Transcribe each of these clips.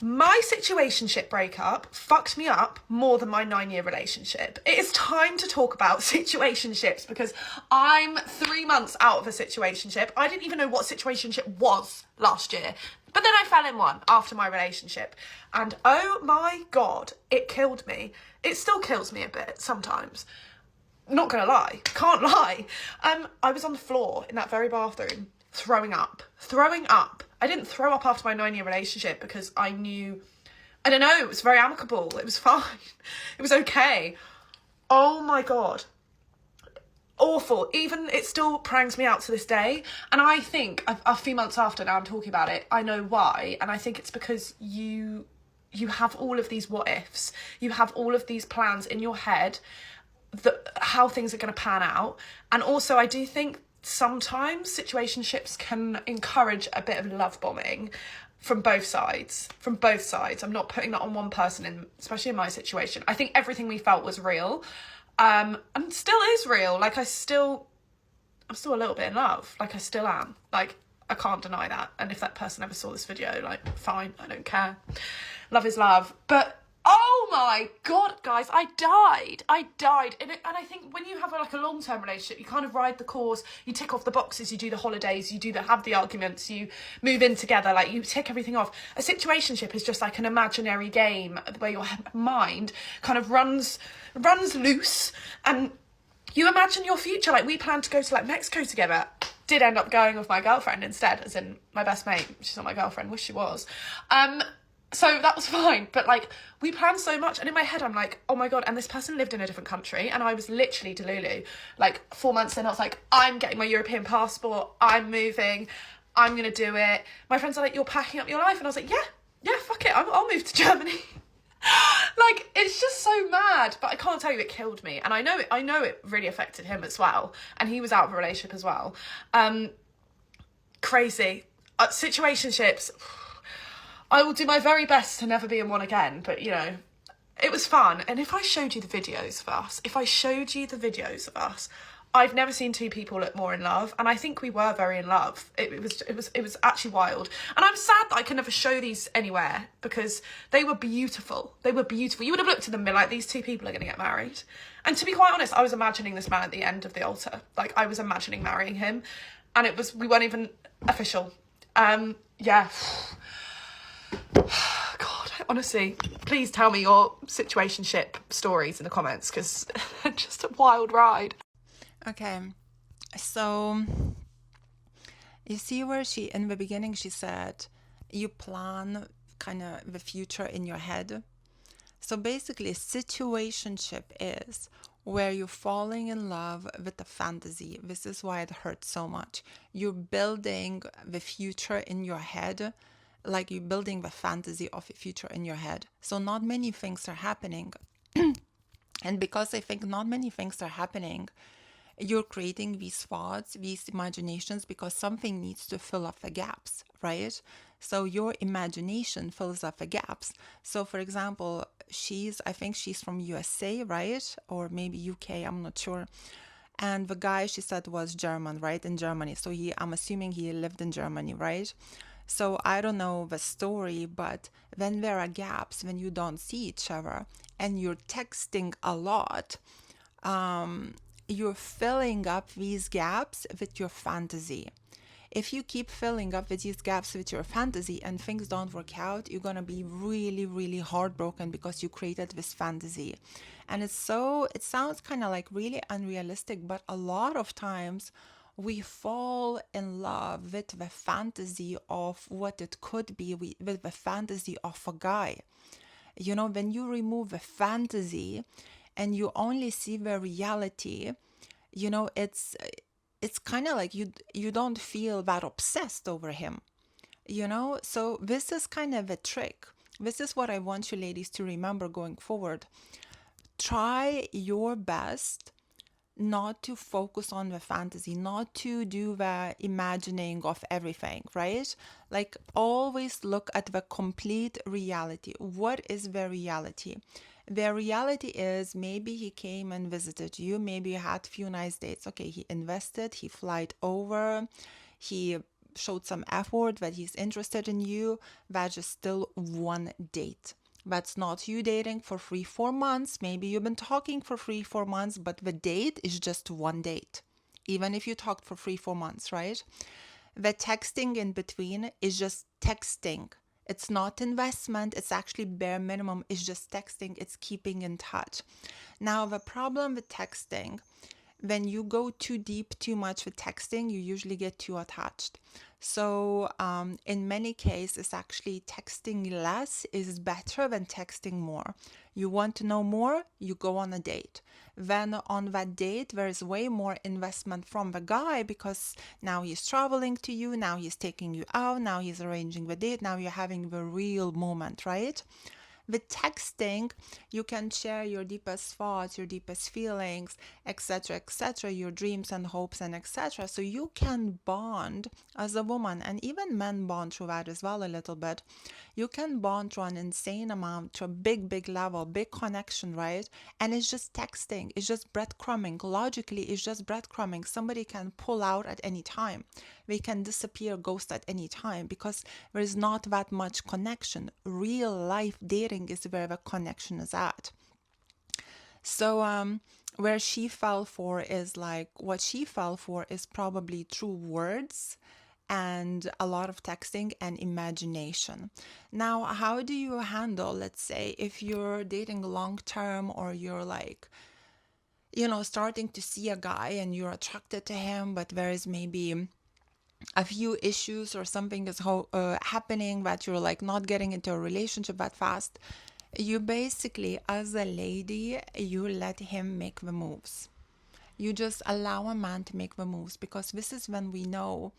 My situationship breakup fucked me up more than my 9-year relationship. It is time to talk about situationships because I'm 3 months out of a situationship. I didn't even know what situationship was last year. But then I fell in one after my relationship. And oh my God, it killed me. It still kills me a bit sometimes. Not gonna lie, can't lie. I was on the floor in that very bathroom, throwing up. I didn't throw up after my 9-year relationship because I knew, I don't know, it was very amicable. It was fine. It was okay. Oh my God. Awful. Even it still prangs me out to this day. And I think a few months after now I'm talking about it, I know why. And I think it's because you have all of these what ifs. You have all of these plans in your head that how things are going to pan out. And also I do think sometimes situationships can encourage a bit of love bombing from both sides. I'm not putting that on one person, especially in my situation. I think everything we felt was real, and still is real. Like I'm still a little bit in love. Like I still am. Like I can't deny that. And if that person ever saw this video, like fine, I don't care. Love is love. But oh my God, guys, I died. And I think when you have a long-term relationship, you kind of ride the course, you tick off the boxes, you do the holidays, you have the arguments, you move in together, like you tick everything off. A situationship is just like an imaginary game where your mind kind of runs loose and you imagine your future. Like we planned to go to like Mexico together. Did end up going with my girlfriend instead, as in my best mate. She's not my girlfriend, wish she was. So that was fine, but like we planned so much, and in my head I'm like, oh my God, and this person lived in a different country, and I was literally delulu. Like 4 months in, I was like, I'm getting my European passport, I'm moving, I'm gonna do it. My friends are like, you're packing up your life, and I was like, yeah, fuck it, I'll move to Germany. Like it's just so mad, but I can't tell you, it killed me, and I know it really affected him as well, and he was out of a relationship as well. Crazy. Situationships. I will do my very best to never be in one again, but you know, it was fun. And if I showed you the videos of us, I've never seen two people look more in love, and I think we were very in love. It was actually wild. And I'm sad that I can never show these anywhere because they were beautiful. You would have looked at them and been like, these two people are going to get married. And to be quite honest, I was imagining this man at the end of the altar. Like I was imagining marrying him, and we weren't even official. Yeah. God, honestly, please tell me your situationship stories in the comments because just a wild ride. Okay, so you see where in the beginning she said you plan kind of the future in your head. So basically, situationship is where you're falling in love with a fantasy. This is why it hurts so much. You're building the future in your head, like you're building the fantasy of a future in your head. So not many things are happening. And because I think not many things are happening, you're creating these thoughts, these imaginations, because something needs to fill up the gaps, right? So your imagination fills up the gaps. So for example, I think she's from USA, right? Or maybe UK, I'm not sure. And the guy she said was German, right? In Germany. So I'm assuming he lived in Germany, right? So I don't know the story, but when there are gaps, when you don't see each other and you're texting a lot, you're filling up these gaps with your fantasy. If you keep filling up with these gaps with your fantasy and things don't work out, you're going to be really, really heartbroken because you created this fantasy. And it sounds kind of like really unrealistic, but a lot of times we fall in love with the fantasy of what it could be, with the fantasy of a guy. You know, when you remove the fantasy and you only see the reality, you know, it's kind of like you don't feel that obsessed over him, you know? So this is kind of a trick. This is what I want you ladies to remember going forward. Try your best not to focus on the fantasy, not to do the imagining of everything, right? Like always look at the complete reality. What is the reality? The reality is maybe he came and visited you, maybe you had few nice dates. Okay, he invested, he flight over, he showed some effort, that he's interested in you, that is still one date. That's not you dating for 3-4 months. Maybe you've been talking for 3-4 months, but the date is just one date. Even if you talked for 3-4 months, right? The texting in between is just texting. It's not investment. It's actually bare minimum. It's just texting. It's keeping in touch. Now, the problem with texting, when you go too deep, too much with texting, you usually get too attached. So in many cases, actually texting less is better than texting more. You want to know more, you go on a date. Then on that date, there is way more investment from the guy, because now he's traveling to you, now he's taking you out, now he's arranging the date, now you're having the real moment, right? With texting, you can share your deepest thoughts, your deepest feelings, etc., etc., your dreams and hopes, and etc. So you can bond as a woman, and even men bond through that as well a little bit. You can bond to an insane amount, to a big, big level, big connection, right? And it's just texting. It's just breadcrumbing. Logically, it's just breadcrumbing. Somebody can pull out at any time. They can disappear, ghost at any time, because there is not that much connection. Real life dating is where the connection is at. So where she fell for is like, what she fell for is probably true words and a lot of texting and imagination. Now, how do you handle, let's say, if you're dating long term, or you're like, starting to see a guy and you're attracted to him, but there is maybe a few issues or something is happening that you're like not getting into a relationship that fast. You basically, as a lady, you let him make the moves. You just allow a man to make the moves, because this is when we know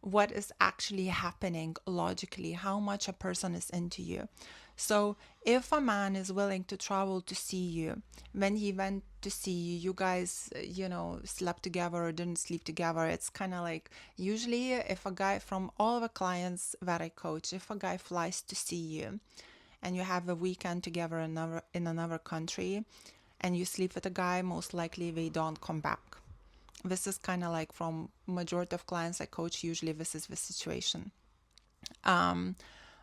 what is actually happening logically, how much a person is into you. So if a man is willing to travel to see you, when he went to see you, you guys, slept together or didn't sleep together, it's kind of like, usually if a guy, from all the clients that I coach, if a guy flies to see you and you have a weekend together in another country and you sleep with a guy, most likely they don't come back. This is kind of like, from majority of clients I coach, usually this is the situation.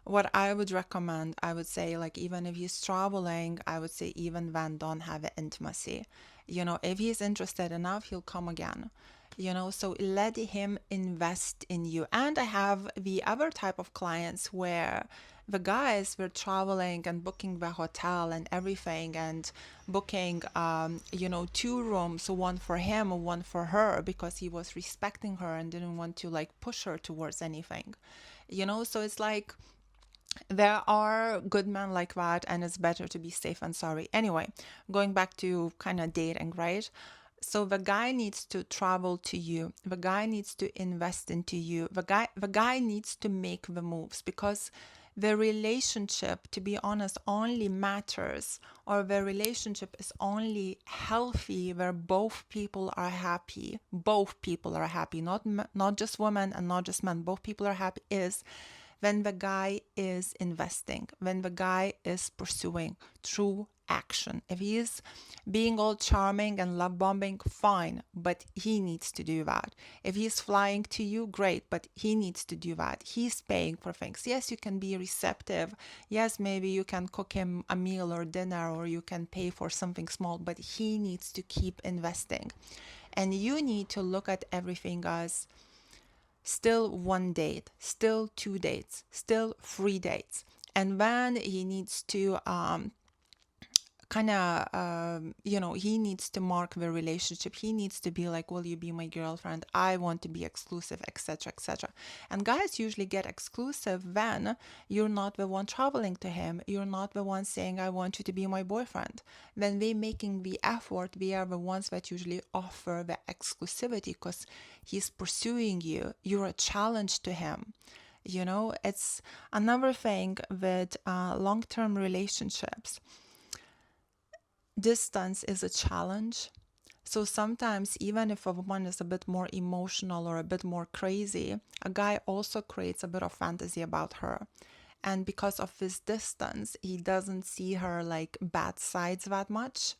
What I would recommend, I would say, like, even if he's traveling, I would say even then don't have an intimacy. If he's interested enough, he'll come again. So let him invest in you. And I have the other type of clients where the guys were traveling and booking the hotel and everything, and booking, 2 rooms, one for him, one for her, because he was respecting her and didn't want to like push her towards anything. So it's like, there are good men like that, and it's better to be safe and sorry. Anyway, going back to kind of dating, right? So the guy needs to travel to you. The guy needs to invest into you. The guy needs to make the moves, because the relationship, to be honest, only matters, or the relationship is only healthy where both people are happy. Both people are happy, not just women and not just men. Both people are happy is when the guy is investing, when the guy is pursuing true action. If he is being all charming and love bombing, fine, but he needs to do that. If he's flying to you, great, but he needs to do that. He's paying for things. Yes, you can be receptive. Yes, maybe you can cook him a meal or dinner, or you can pay for something small, but he needs to keep investing. And you need to look at everything as still 1 date, still 2 dates, still 3 dates. And then he needs to he needs to mark the relationship. He needs to be like, will you be my girlfriend? I want to be exclusive, etc., etc. And guys usually get exclusive when you're not the one traveling to him. You're not the one saying, I want you to be my boyfriend. When they're making the effort, we are the ones that usually offer the exclusivity, because he's pursuing you. You're a challenge to him. It's another thing with long-term relationships. Distance is a challenge. So sometimes, even if a woman is a bit more emotional or a bit more crazy, a guy also creates a bit of fantasy about her. And because of this distance, he doesn't see her like bad sides that much.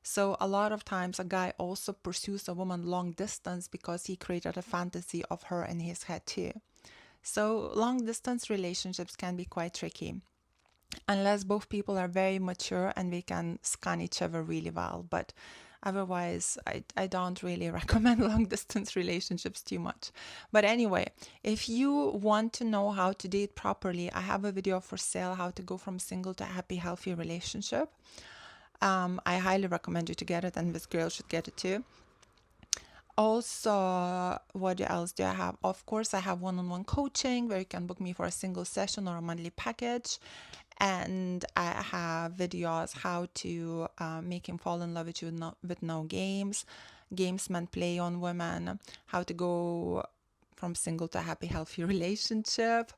So a lot of times a guy also pursues a woman long distance because he created a fantasy of her in his head too. So long distance relationships can be quite tricky unless both people are very mature and we can scan each other really well. But otherwise, I don't really recommend long distance relationships too much. But anyway, if you want to know how to date properly, I have a video for sale, how to go from single to happy, healthy relationship. I highly recommend you to get it, and this girl should get it too. Also, what else do I have? Of course, I have one-on-one coaching where you can book me for a single session or a monthly package. And I have videos how to make him fall in love with you with no games men play on women, how to go from single to happy, healthy relationship,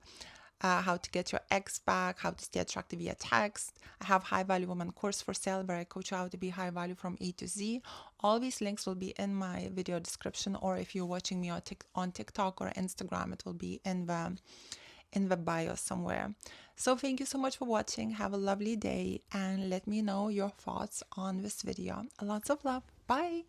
how to get your ex back, how to stay attractive via text. I have High-Value Women course for sale where I coach you how to be high value from A to Z. All these links will be in my video description, or if you're watching me on TikTok or Instagram, it will be in the bio somewhere. So thank you so much for watching. Have a lovely day and let me know your thoughts on this video. Lots of love. Bye.